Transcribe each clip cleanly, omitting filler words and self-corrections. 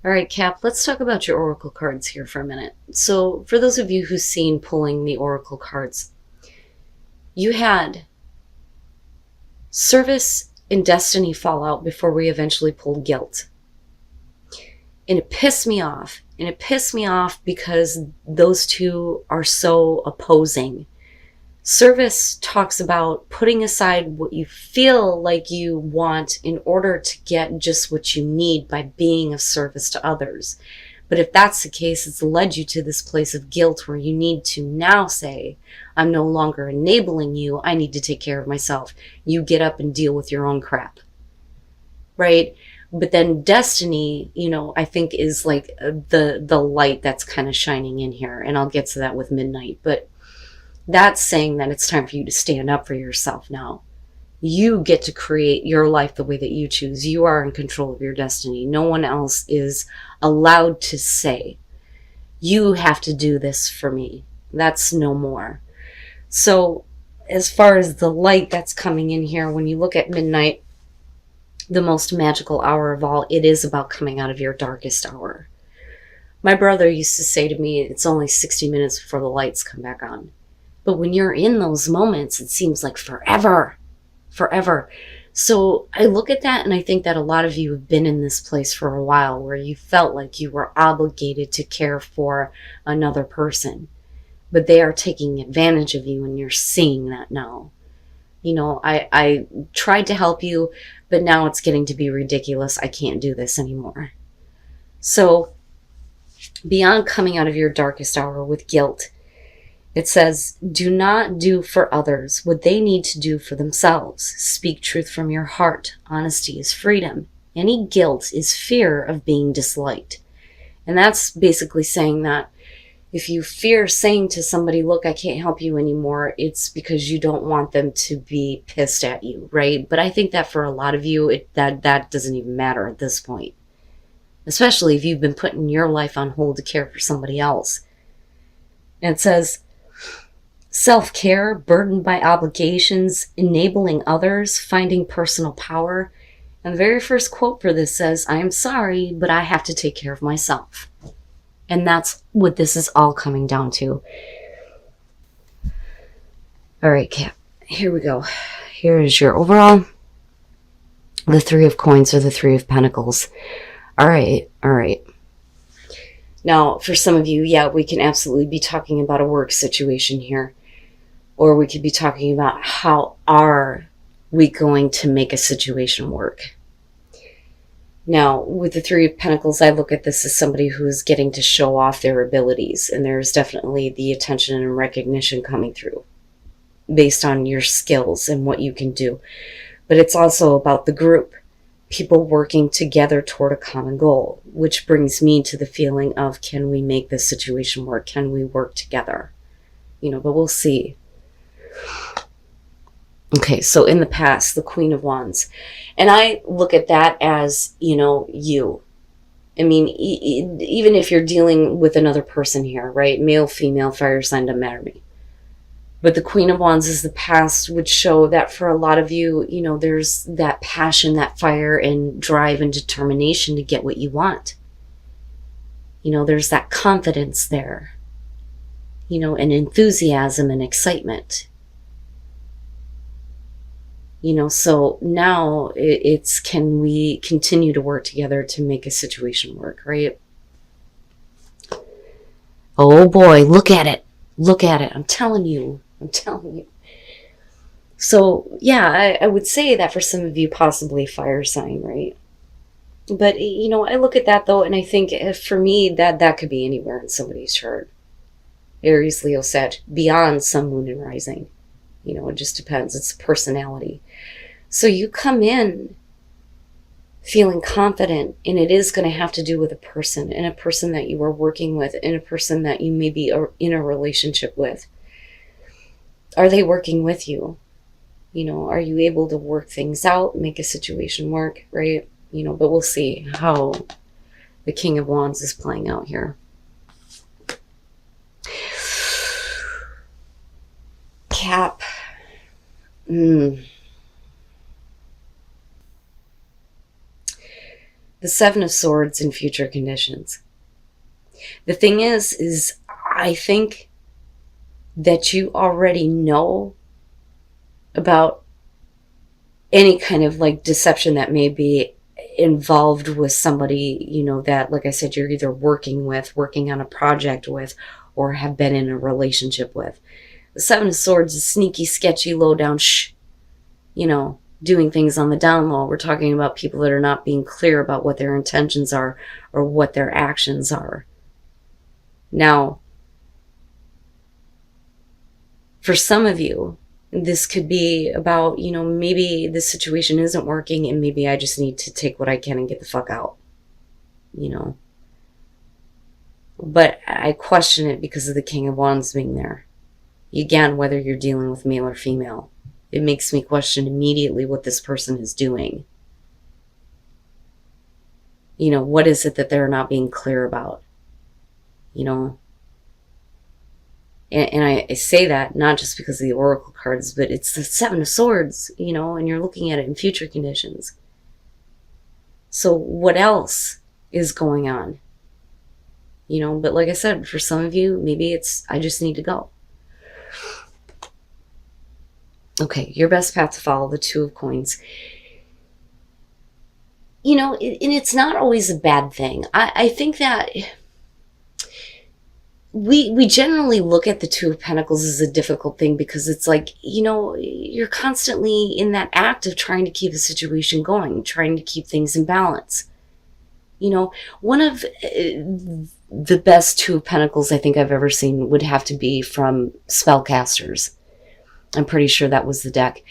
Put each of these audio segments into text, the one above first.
All right, Cap, let's talk about your oracle cards here for a minute. So, for those of you who've seen pulling the oracle cards, you had service and destiny fall out before we eventually pulled guilt. And it pissed me off. And it pissed me off because those two are so opposing. Service talks about putting aside what you feel like you want in order to get just what you need by being of service to others. But if that's the case, it's led you to this place of guilt where you need to now say, I'm no longer enabling you. I need to take care of myself. You get up and deal with your own crap. Right? But then destiny, I think is like the light that's kind of shining in here. And I'll get to that with midnight. But that's saying that it's time for you to stand up for yourself now. You get to create your life the way that you choose. You are in control of your destiny. No one else is allowed to say, you have to do this for me. That's no more. So as far as the light that's coming in here, when you look at midnight, the most magical hour of all, it is about coming out of your darkest hour. My brother used to say to me, it's only 60 minutes before the lights come back on. But when you're in those moments, it seems like forever. So I look at that and I think that a lot of you have been in this place for a while where you felt like you were obligated to care for another person. But they are taking advantage of you and you're seeing that now. I tried to help you, but now it's getting to be ridiculous. I can't do this anymore. So beyond coming out of your darkest hour with guilt, it says, do not do for others what they need to do for themselves. Speak truth from your heart. Honesty is freedom. Any guilt is fear of being disliked. And that's basically saying that if you fear saying to somebody, look, I can't help you anymore, it's because you don't want them to be pissed at you, right? But I think that for a lot of you, that doesn't even matter at this point. Especially if you've been putting your life on hold to care for somebody else. And it says, self-care, burdened by obligations, enabling others, finding personal power. And the very first quote for this says, I am sorry, but I have to take care of myself. And that's what this is all coming down to. All right, Cap, here we go. Here is your overall. The Three of Coins or the Three of Pentacles. All right. Now, for some of you, yeah, we can absolutely be talking about a work situation here. Or we could be talking about how are we going to make a situation work. Now, with the Three of Pentacles, I look at this as somebody who's getting to show off their abilities. And there's definitely the attention and recognition coming through based on your skills and what you can do. But it's also about the group. People working together toward a common goal, which brings me to the feeling of, can we make this situation work? Can we work together? But we'll see. Okay, so in the past, the Queen of Wands. And I look at that as, you. I mean, even if you're dealing with another person here, right? Male, female, fire sign, doesn't matter to me. But the Queen of Wands is the past, would show that for a lot of you, there's that passion, that fire and drive and determination to get what you want. There's that confidence there, and enthusiasm and excitement. So now it's, can we continue to work together to make a situation work, right? Oh boy, look at it. I'm telling you. So yeah, I would say that for some of you, possibly fire sign, right? But, I look at that though, and I think for me, that could be anywhere in somebody's chart. Aries, Leo, Sag, beyond Sun, Moon, and Rising. It just depends. It's personality. So you come in feeling confident, and it is going to have to do with a person, and a person that you are working with, and a person that you may be in a relationship with. Are they working with you? Are you able to work things out, make a situation work, right? But we'll see how the King of Wands is playing out here. Cap. The The Seven of Swords in future conditions. The thing is I think that you already know about any kind of like deception that may be involved with somebody, you know, that, like I said, you're either working with, working on a project with, or have been in a relationship with. The Seven of Swords is sneaky, sketchy, low down, you know, doing things on the down low. We're talking about people that are not being clear about what their intentions are or what their actions are. Now, for some of you, this could be about, you know, maybe this situation isn't working and maybe I just need to take what I can and get the fuck out, you know. But I question it because of the King of Wands being there. Again, whether you're dealing with male or female, it makes me question immediately what this person is doing. You know, what is it that they're not being clear about? You know, and I say that not just because of the Oracle cards, but it's the Seven of Swords, you know, and you're looking at it in future conditions. So what else is going on? You know, but like I said, for some of you, maybe it's, I just need to go. Okay, your best path to follow, the Two of Coins. You know, and it's not always a bad thing. I think that we generally look at the Two of Pentacles as a difficult thing because it's like, you know, you're constantly in that act of trying to keep a situation going, trying to keep things in balance. You know, one of the best Two of Pentacles I think I've ever seen would have to be from Spellcasters. I'm pretty sure that was the deck.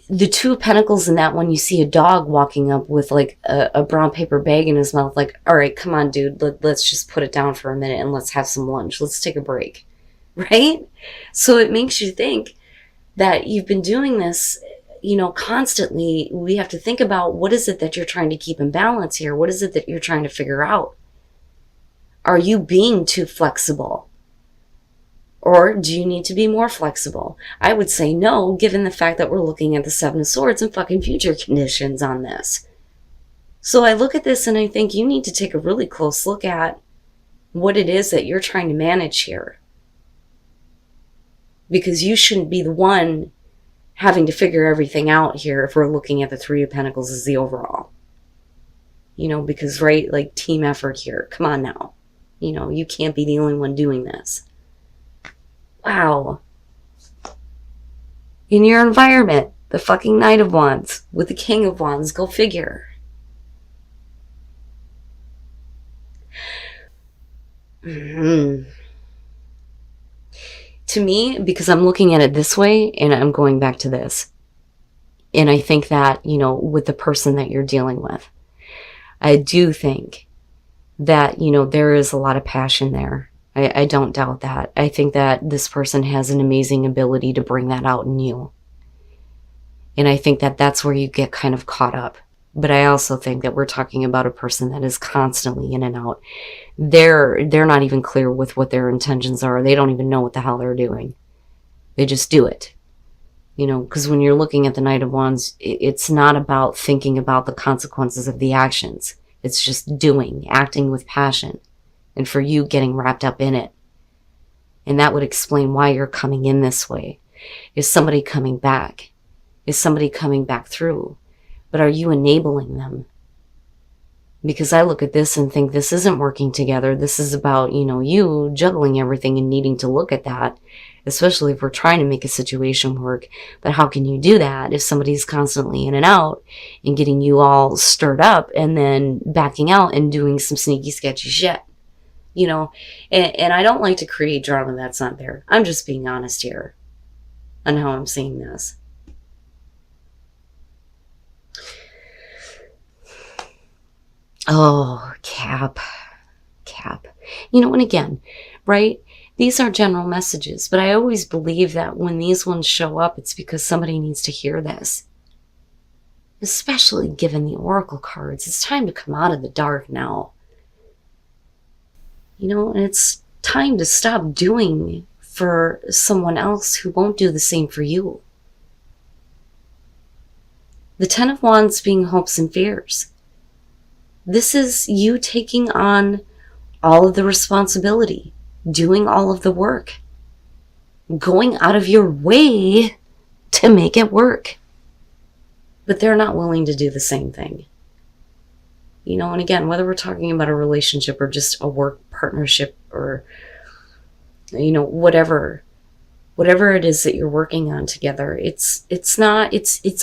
The Two of Pentacles in that one, you see a dog walking up with like a brown paper bag in his mouth, like, all right, come on, dude, let's just put it down for a minute and let's have some lunch. Let's take a break, right? So it makes you think that you've been doing this, you know, constantly. We have to think about, what is it that you're trying to keep in balance here? What is it that you're trying to figure out? Are you being too flexible? Or do you need to be more flexible? I would say no, given the fact that we're looking at the Seven of Swords and fucking future conditions on this. So I look at this and I think you need to take a really close look at what it is that you're trying to manage here. Because you shouldn't be the one having to figure everything out here if we're looking at the Three of Pentacles as the overall. You know, because, right, like team effort here. Come on now. You know, you can't be the only one doing this. Wow. In your environment, the fucking Knight of Wands with the King of Wands, go figure. To me, because I'm looking at it this way and I'm going back to this. And I think that, you know, with the person that you're dealing with, I do think that, you know, there is a lot of passion there. I don't doubt that. I think that this person has an amazing ability to bring that out in you. And I think that that's where you get kind of caught up. But I also think that we're talking about a person that is constantly in and out. They're not even clear with what their intentions are. They don't even know what the hell they're doing. They just do it. You know, because when you're looking at the Knight of Wands, it's not about thinking about the consequences of the actions. It's just doing, acting with passion. And for you, getting wrapped up in it. And that would explain why you're coming in this way. Is somebody coming back? Is somebody coming back through? But are you enabling them? Because I look at this and think this isn't working together. This is about, you know, you juggling everything and needing to look at that. Especially if we're trying to make a situation work. But how can you do that if somebody's constantly in and out and getting you all stirred up and then backing out and doing some sneaky, sketchy shit? You know, and I don't like to create drama that's not there. I'm just being honest here on how I'm seeing this. Oh, Cap. You know, and again, right? These are general messages, but I always believe that when these ones show up, it's because somebody needs to hear this. Especially given the Oracle cards. It's time to come out of the dark now. You know, and it's time to stop doing for someone else who won't do the same for you. The Ten of Wands being hopes and fears. This is you taking on all of the responsibility, doing all of the work, going out of your way to make it work. But they're not willing to do the same thing. You know, and again, whether we're talking about a relationship or just a work partnership or, you know, whatever it is that you're working on together, it's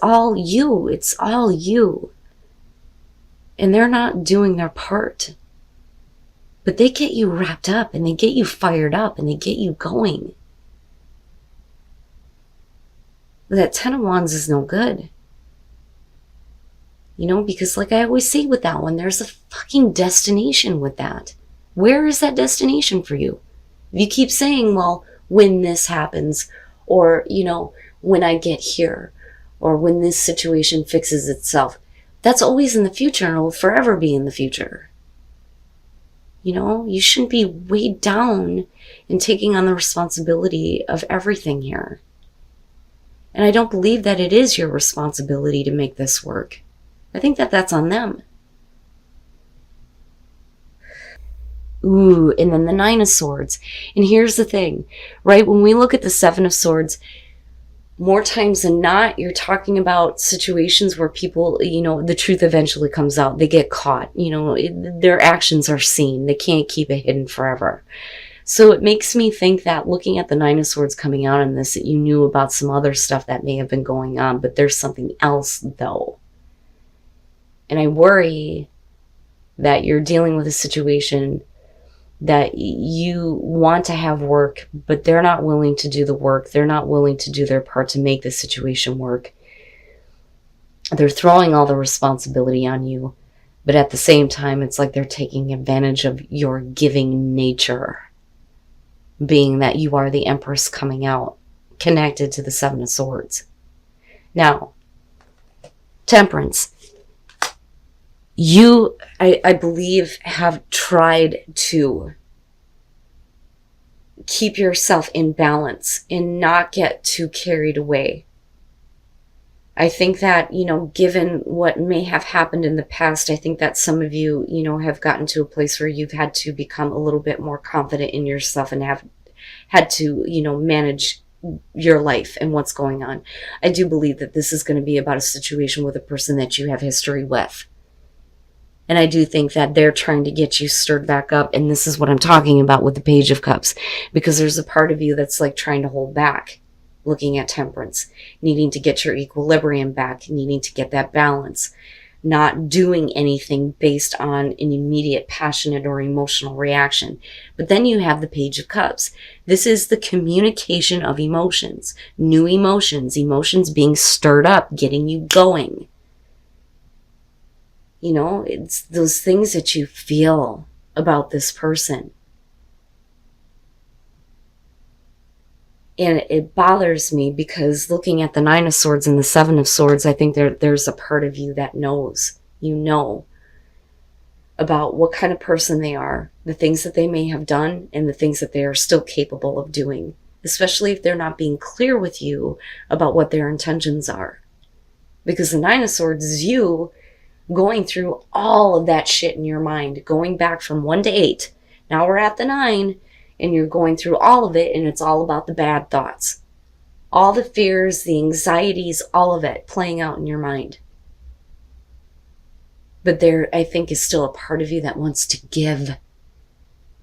all you. It's all you. And they're not doing their part. But they get you wrapped up and they get you fired up and they get you going. But that 10 of Wands is no good. You know, because like I always say with that one, there's a fucking destination with that. Where is that destination for you? If you keep saying, well, when this happens, or, you know, when I get here, or when this situation fixes itself, that's always in the future and it will forever be in the future. You know, you shouldn't be weighed down in taking on the responsibility of everything here. And I don't believe that it is your responsibility to make this work. I think that that's on them. Ooh, and then the 9 of Swords. And here's the thing, right? When we look at the 7 of Swords, more times than not, you're talking about situations where people, you know, the truth eventually comes out. They get caught. You know, their actions are seen. They can't keep it hidden forever. So it makes me think that looking at the 9 of Swords coming out in this, that you knew about some other stuff that may have been going on, but there's something else though. And I worry that you're dealing with a situation that you want to have work, but they're not willing to do the work. They're not willing to do their part to make the situation work. They're throwing all the responsibility on you, but at the same time, it's like they're taking advantage of your giving nature, being that you are the Empress coming out, connected to the 7 of Swords. Now, Temperance. You, I believe, have tried to keep yourself in balance and not get too carried away. I think that, you know, given what may have happened in the past, I think that some of you, you know, have gotten to a place where you've had to become a little bit more confident in yourself and have had to, you know, manage your life and what's going on. I do believe that this is going to be about a situation with a person that you have history with. And I do think that they're trying to get you stirred back up. And this is what I'm talking about with the Page of Cups. Because there's a part of you that's like trying to hold back, looking at Temperance, needing to get your equilibrium back, needing to get that balance, not doing anything based on an immediate passionate or emotional reaction. But then you have the Page of Cups. This is the communication of emotions, new emotions, emotions being stirred up, getting you going. You know, it's those things that you feel about this person. And it bothers me because looking at the 9 of Swords and the 7 of Swords, I think there's a part of you that knows, you know, about what kind of person they are, the things that they may have done, and the things that they are still capable of doing, especially if they're not being clear with you about what their intentions are. Because the 9 of Swords is you going through all of that shit in your mind, going back from 1 to 8. Now we're at the 9, and you're going through all of it, and it's all about the bad thoughts. All the fears, the anxieties, all of it playing out in your mind. But there, I think, is still a part of you that wants to give.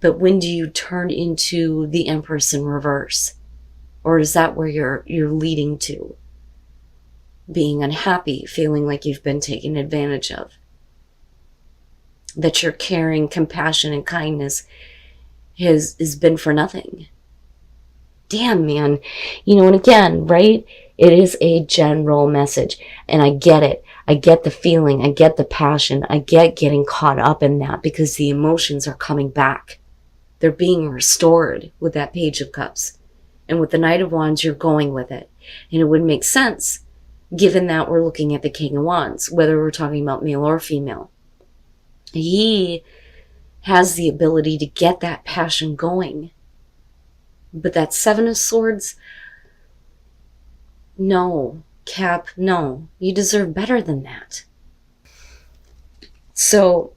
But when do you turn into the Empress in reverse? Or is that where you're leading to? Being unhappy, feeling like you've been taken advantage of. That your caring, compassion, and kindness has been for nothing. Damn, man. You know, and again, right? It is a general message. And I get it. I get the feeling. I get the passion. I get getting caught up in that because the emotions are coming back. They're being restored with that Page of Cups. And with the Knight of Wands, you're going with it. And it would make sense, given that we're looking at the King of Wands, whether we're talking about male or female. He has the ability to get that passion going. But that 7 of Swords, no, Cap, no. You deserve better than that. So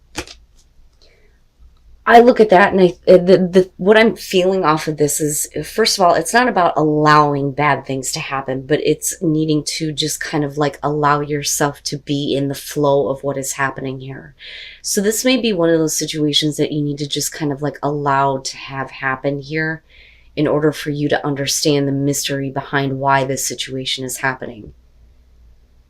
I look at that and what I'm feeling off of this is, first of all, it's not about allowing bad things to happen, but it's needing to just kind of like allow yourself to be in the flow of what is happening here. So this may be one of those situations that you need to just kind of like allow to have happen here in order for you to understand the mystery behind why this situation is happening.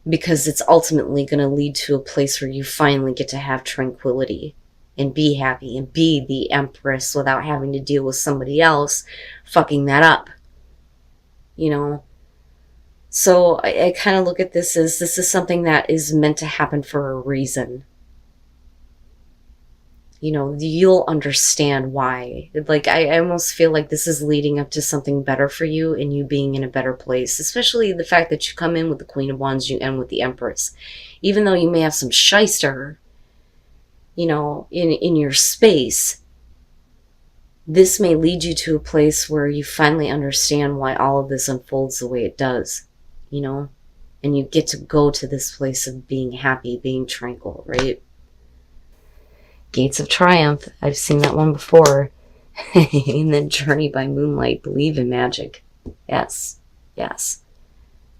Because it's ultimately going to lead to a place where you finally get to have tranquility and be happy and be the empress without having to deal with somebody else fucking that up. You know? So I kind of look at this as this is something that is meant to happen for a reason. You know, you'll understand why. Like, I almost feel like this is leading up to something better for you and you being in a better place. Especially the fact that you come in with the Queen of Wands, you end with the Empress. Even though you may have some shyster, you know, in your space, this may lead you to a place where you finally understand why all of this unfolds the way it does, you know? And you get to go to this place of being happy, being tranquil, right? Gates of Triumph. I've seen that one before. And then Journey by Moonlight. Believe in magic. Yes. Yes.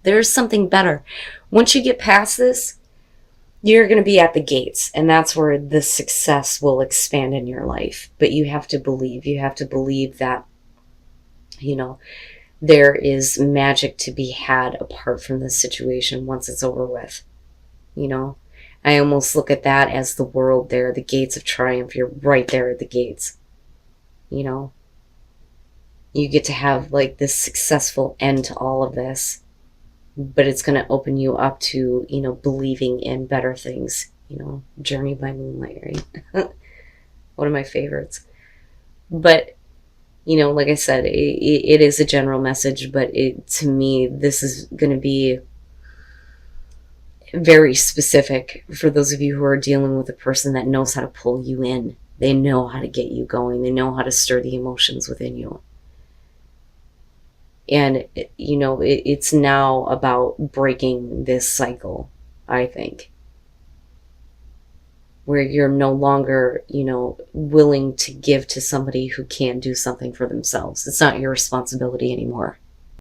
There's something better. Once you get past this, you're going to be at the gates, and that's where the success will expand in your life. But you have to believe. You have to believe that, you know, there is magic to be had apart from this situation once it's over with. You know, I almost look at that as the world there, the gates of triumph. You're right there at the gates. You know, you get to have like this successful end to all of this. But it's going to open you up to, you know, believing in better things. You know, Journey by Moonlight, right? One of my favorites. But, you know, like I said, it is a general message, but to me, this is going to be very specific for those of you who are dealing with a person that knows how to pull you in. They know how to get you going. They know how to stir the emotions within you. And, you know, it's now about breaking this cycle, I think. Where you're no longer, you know, willing to give to somebody who can't do something for themselves. It's not your responsibility anymore.